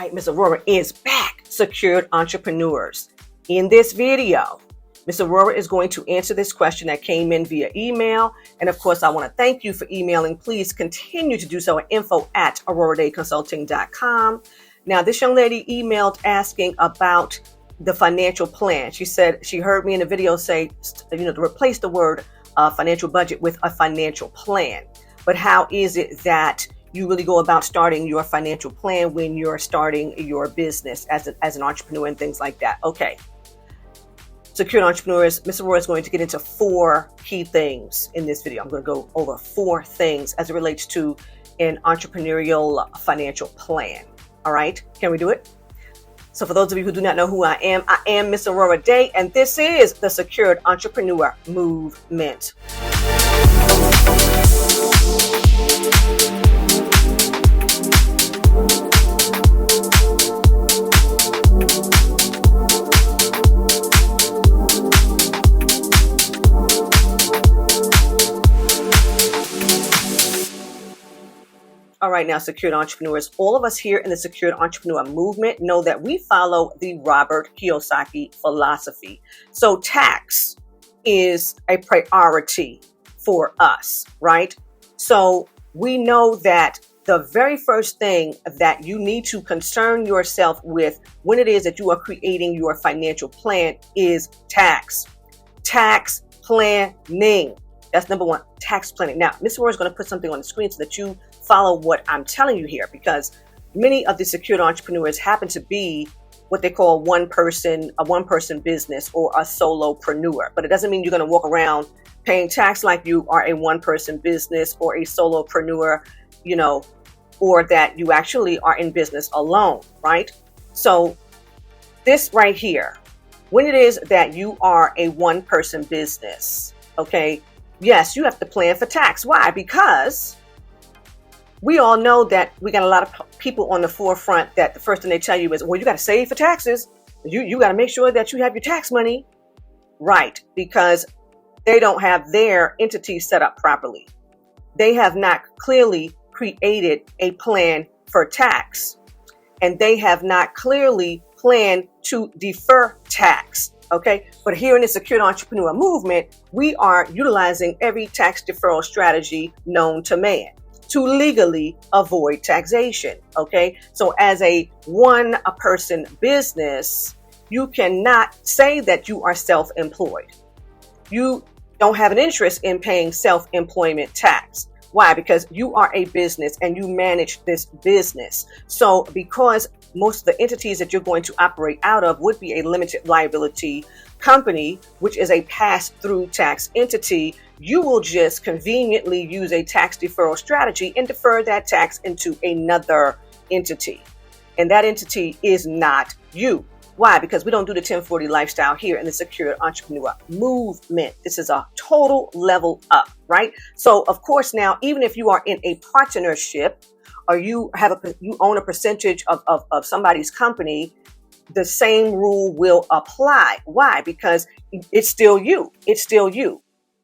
right, Ms. Aurorah is back, Secured Entrepreneurs. In this video, Ms. Aurorah is going to answer this question that came in via email. And of course, I want to thank you for emailing. Please continue to do so at info@aurorahdayconsulting.com. Now, this young lady emailed asking about the financial plan. She said she heard me in the video say, to replace the word financial budget with a financial plan. But how is it that you really go about starting your financial plan when you're starting your business as an entrepreneur and things like that? Okay. Secured Entrepreneurs, Ms. Aurorah is going to get into 4 key things in this video. I'm going to go over 4 things as it relates to an entrepreneurial financial plan. All right. Can we do it? So for those of you who do not know who I am Ms. Aurorah Dey, and this is the Secured Entrepreneur Movement. All right, now, Secured Entrepreneurs, all of us here in the Secured Entrepreneur Movement know that we follow the Robert Kiyosaki philosophy. So tax is a priority for us, right? So we know that the very first thing that you need to concern yourself with when it is that you are creating your financial plan is tax. Tax planning. That's number 1, tax planning. Now, Ms. Aurorah is going to put something on the screen so that you follow what I'm telling you here, because many of the secured entrepreneurs happen to be what they call a one person business or a solopreneur. But it doesn't mean you're going to walk around paying tax like you are a one person business or a solopreneur, or that you actually are in business alone, right? So this right here, when it is that you are a one person business, okay, yes, you have to plan for tax. Why? Because we all know that we got a lot of people on the forefront that the first thing they tell you is, well, you got to save for taxes. You got to make sure that you have your tax money. Right. Because they don't have their entity set up properly. They have not clearly created a plan for tax. And they have not clearly planned to defer tax. Okay. But here in the Secured Entrepreneur Movement, we are utilizing every tax deferral strategy known to man to legally avoid taxation. Okay. So as a one-person business, you cannot say that you are self-employed. You don't have an interest in paying self-employment tax. Why? Because you are a business and you manage this business. So because most of the entities that you're going to operate out of would be a limited liability company, which is a pass-through tax entity, you will just conveniently use a tax deferral strategy and defer that tax into another entity. And that entity is not you. Why? Because we don't do the 1040 lifestyle here in the Secured Entrepreneur Movement. This is a total level up, right? So of course, now, even if you are in a partnership or you own a percentage of somebody's company, the same rule will apply. Why? Because it's still you. It's still you.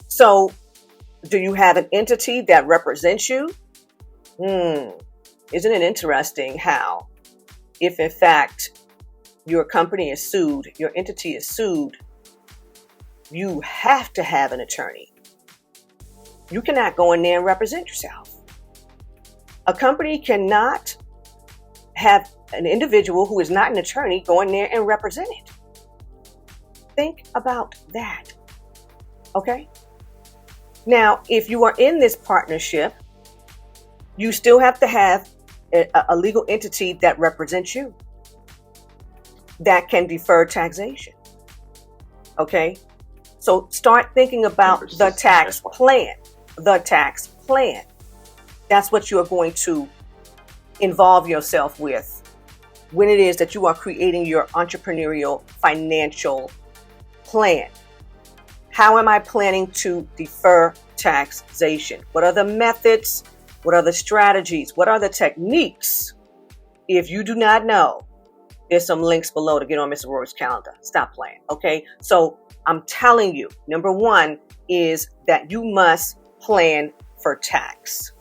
So do you have an entity that represents you? Isn't it interesting how, if in fact your company is sued, your entity is sued, you have to have an attorney. You cannot go in there and represent yourself. A company cannot have an individual who is not an attorney go in there and represent it. Think about that. Okay? Now, if you are in this partnership, you still have to have a legal entity that represents you, that can defer taxation. Okay? So start thinking about the tax plan. The tax plan. That's what you are going to involve yourself with when it is that you are creating your entrepreneurial financial plan. How am I planning to defer taxation? What are the methods? What are the strategies? What are the techniques? If you do not know, there's some links below to get on Ms. Aurorah's calendar. Stop playing. Okay. So I'm telling you, number 1 is that you must plan for tax.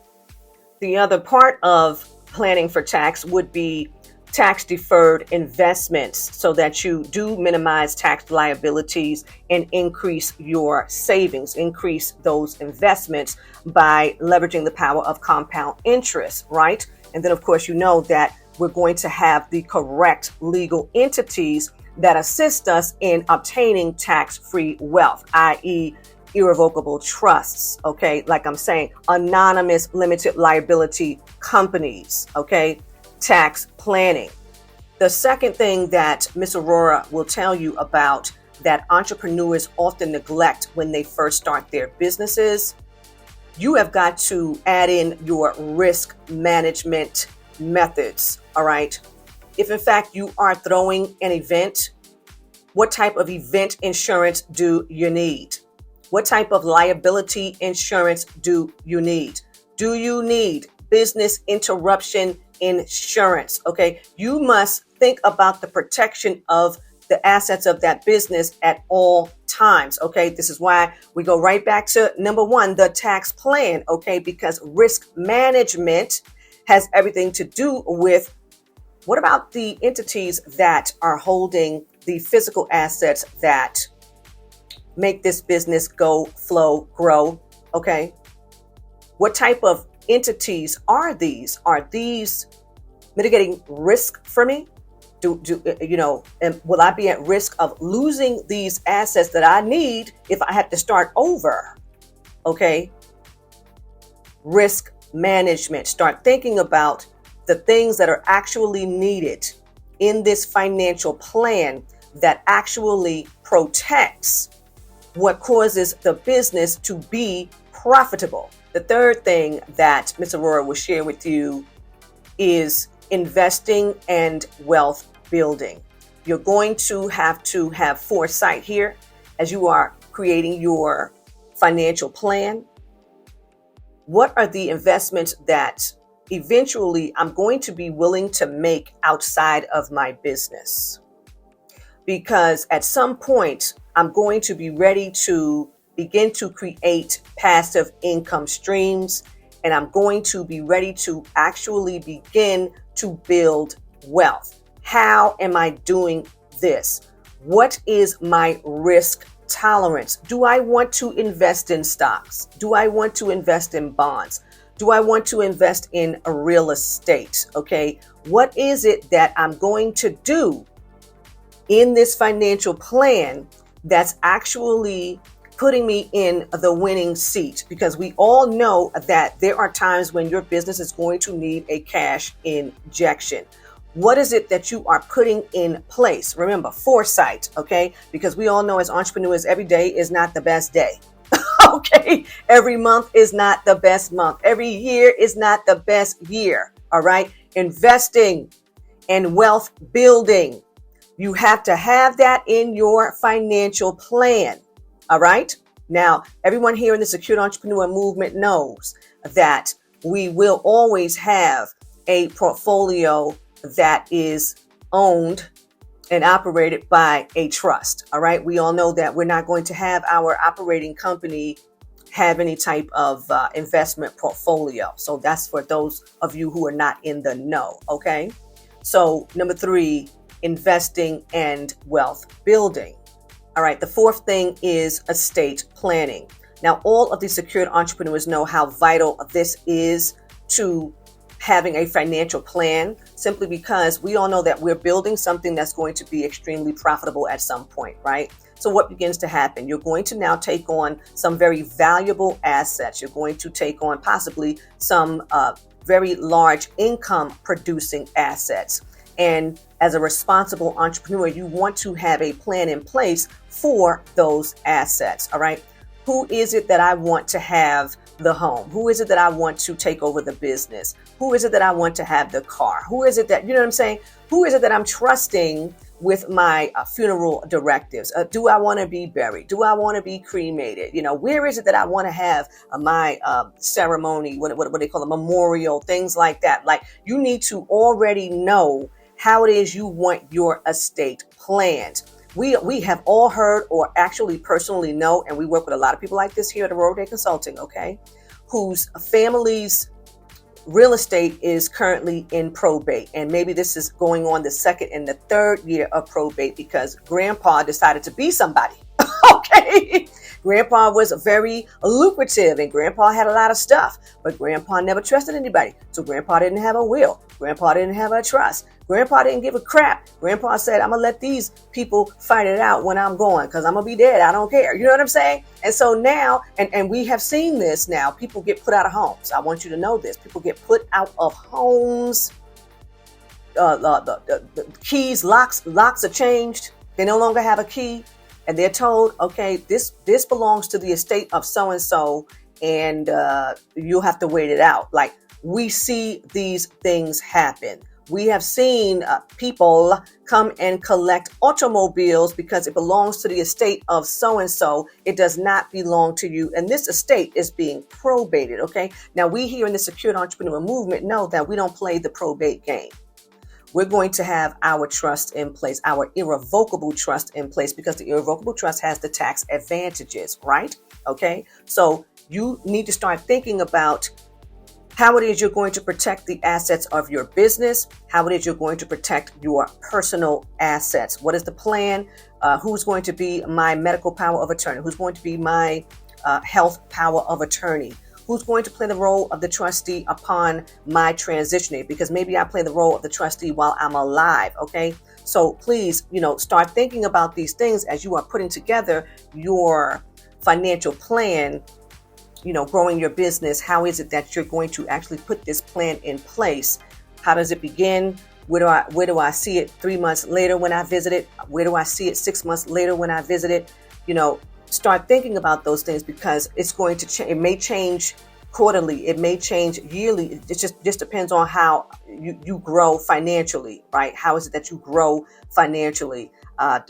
The other part of planning for tax would be tax deferred investments so that you do minimize tax liabilities and increase your savings, increase those investments by leveraging the power of compound interest, right? And then, of course, you know that we're going to have the correct legal entities that assist us in obtaining tax-free wealth, i.e., irrevocable trusts, okay? Like I'm saying, anonymous limited liability companies, okay? Tax planning. The second thing that Miss Aurorah will tell you about that entrepreneurs often neglect when they first start their businesses, you have got to add in your risk management methods, all right? If in fact you are throwing an event, what type of event insurance do you need? What type of liability insurance do you need? Do you need business interruption insurance? Okay, you must think about the protection of the assets of that business at all times. Okay, this is why we go right back to number one, the tax plan. Okay, because risk management has everything to do with what about the entities that are holding the physical assets that make this business go, flow, grow. Okay. What type of entities are these? Are these mitigating risk for me? And will I be at risk of losing these assets that I need if I had to start over? Okay. Risk management. Start thinking about the things that are actually needed in this financial plan that actually protects what causes the business to be profitable. The third thing that Ms. Aurorah will share with you is investing and wealth building. You're going to have foresight here as you are creating your financial plan. What are the investments that eventually I'm going to be willing to make outside of my business? Because at some point, I'm going to be ready to begin to create passive income streams, and I'm going to be ready to actually begin to build wealth. How am I doing this? What is my risk tolerance? Do I want to invest in stocks? Do I want to invest in bonds? Do I want to invest in a real estate? Okay. What is it that I'm going to do in this financial plan that's actually putting me in the winning seat? Because we all know that there are times when your business is going to need a cash injection. What is it that you are putting in place? Remember, foresight, okay? Because we all know as entrepreneurs, every day is not the best day. Okay? Every month is not the best month. Every year is not the best year. All right? Investing and wealth building. You have to have that in your financial plan. All right. Now, everyone here in the Secured Entrepreneur Movement knows that we will always have a portfolio that is owned and operated by a trust. All right. We all know that we're not going to have our operating company have any type of investment portfolio. So that's for those of you who are not in the know. Okay. So number 3, investing and wealth building. All right. The fourth thing is estate planning. Now, all of the secured entrepreneurs know how vital this is to having a financial plan, simply because we all know that we're building something that's going to be extremely profitable at some point, right? So what begins to happen? You're going to now take on some very valuable assets. You're going to take on possibly some very large income producing assets. And as a responsible entrepreneur, you want to have a plan in place for those assets. All right. Who is it that I want to have the home? Who is it that I want to take over the business? Who is it that I want to have the car? Who is it that, you know what I'm saying? Who is it that I'm trusting with my funeral directives? Do I want to be buried? Do I want to be cremated? You know, where is it that I want to have my ceremony? What they call a memorial, things like that. Like, you need to already know how it is you want your estate planned. We have all heard, or actually personally know, and we work with a lot of people like this here at Aurorah Dey Consulting, okay, whose families real estate is currently in probate, and maybe this is going on the second and the third year of probate because grandpa decided to be somebody. Okay. Grandpa was very lucrative and grandpa had a lot of stuff, but grandpa never trusted anybody. So grandpa didn't have a will. Grandpa didn't have a trust. Grandpa didn't give a crap. Grandpa said, I'm going to let these people fight it out when I'm going because I'm going to be dead. I don't care. You know what I'm saying? And so now, and we have seen this now, people get put out of homes. I want you to know this. People get put out of homes. The keys, locks are changed. They no longer have a key. And they're told, okay, this belongs to the estate of so-and-so, and you'll have to wait it out. Like, we see these things happen. We have seen people come and collect automobiles because it belongs to the estate of so-and-so. It does not belong to you. And this estate is being probated, okay? Now, we here in the Secured Entrepreneur Movement know that we don't play the probate game. We're going to have our trust in place, our irrevocable trust in place, because the irrevocable trust has the tax advantages, right? Okay. So you need to start thinking about how it is you're going to protect the assets of your business, how it is you're going to protect your personal assets. What is the plan? Who's going to be my medical power of attorney? Who's going to be my health power of attorney? Who's going to play the role of the trustee upon my transitioning? Because maybe I play the role of the trustee while I'm alive, okay? So please, start thinking about these things as you are putting together your financial plan, growing your business. How is it that you're going to actually put this plan in place? How does it begin? Where do I see it 3 months later when I visit it? Where do I see it 6 months later when I visit it? Start thinking about those things because it's going to change. It may change quarterly. It may change yearly. It just depends on how you grow financially, right? How is it that you grow financially?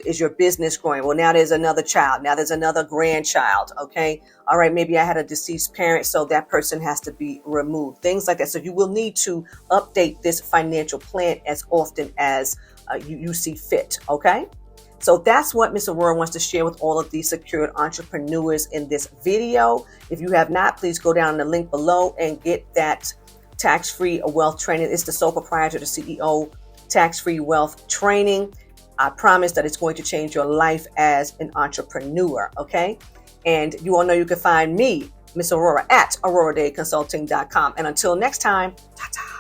Is your business growing? Well, now there's another child. Now there's another grandchild. Okay. All right. Maybe I had a deceased parent, so that person has to be removed. Things like that. So you will need to update this financial plan as often as you see fit. Okay. So that's what Ms. Aurorah wants to share with all of these secured entrepreneurs in this video. If you have not, please go down the link below and get that tax-free wealth training. It's the Sole Proprietor To CEO tax-free wealth training. I promise that it's going to change your life as an entrepreneur, okay? And you all know you can find me, Ms. Aurorah, at AurorahDayConsulting.com. And until next time, ta-ta.